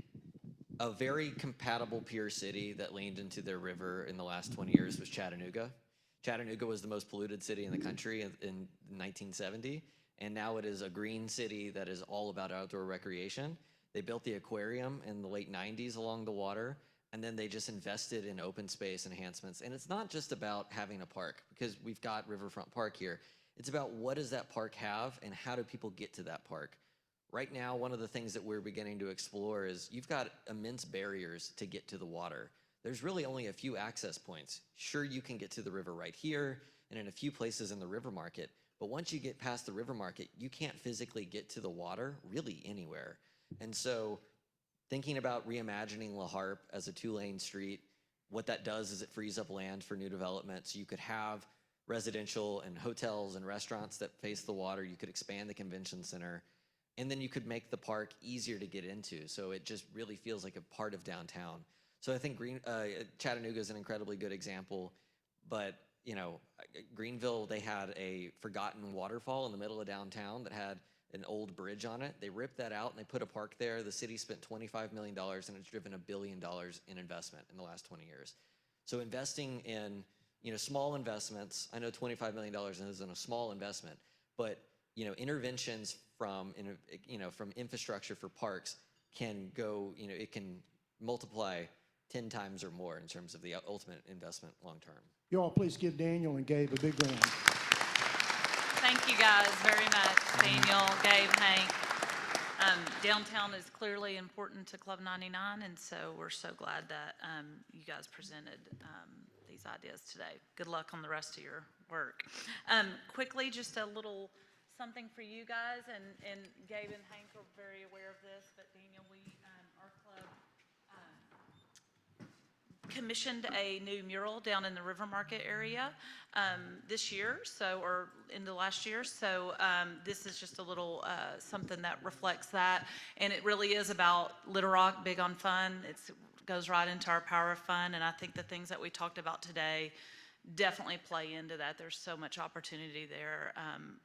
a very compatible peer city that leaned into their river in the last 20 years was Chattanooga. Chattanooga was the most polluted city in the country in 1970, and now it is a green city that is all about outdoor recreation. They built the aquarium in the late 90s along the water, and then they just invested in open space enhancements. And it's not just about having a park, because we've got Riverfront Park here. It's about what does that park have and how do people get to that park. Right now, one of the things that we're beginning to explore is you've got immense barriers to get to the water. There's really only a few access points. Sure, you can get to the river right here and in a few places in the river market, but once you get past the river market, you can't physically get to the water really anywhere. And so thinking about reimagining La Harpe as a 2-lane street, what that does is it frees up land for new development. So you could have residential and hotels and restaurants that face the water. You could expand the convention center, and then you could make the park easier to get into. So it just really feels like a part of downtown. So I think Chattanooga is an incredibly good example, but Greenville, they had a forgotten waterfall in the middle of downtown that had an old bridge on it. They ripped that out and they put a park there. The city spent $25 million and it's driven $1 billion in investment in the last 20 years. So investing in small investments, I know $25 million isn't a small investment, but interventions from infrastructure for parks can go, it can multiply 10 times or more in terms of the ultimate investment long term. You all please give Daniel and Gabe a big round. Thank you guys very much, Daniel, Gabe, Hank. Downtown is clearly important to Club 99, and so we're so glad that you guys presented these ideas today. Good luck on the rest of your work. Quickly, just a little something for you guys, and Gabe and Hank are very aware of this, but Daniel, our club commissioned a new mural down in the River Market area this year, or into last year. So this is just a little something that reflects that, and it really is about Little Rock, big on fun. It goes right into our power of fun, and I think the things that we talked about today definitely play into that. There's so much opportunity there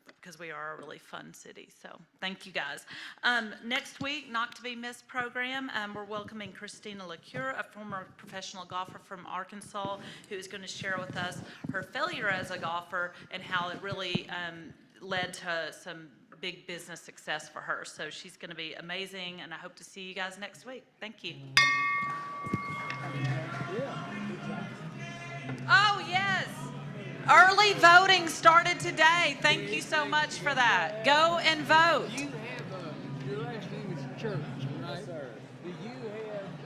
because we are a really fun city. So thank you guys. Next week, not to be missed program, we're welcoming Christina LaCure, a former professional golfer from Arkansas, who is going to share with us her failure as a golfer and how it really led to some big business success for her. So she's going to be amazing, and I hope to see you guys next week. Thank you. Oh, yes. Early voting started today. Thank you so much for that. Go and vote. You have your last name is Church, right? Do you have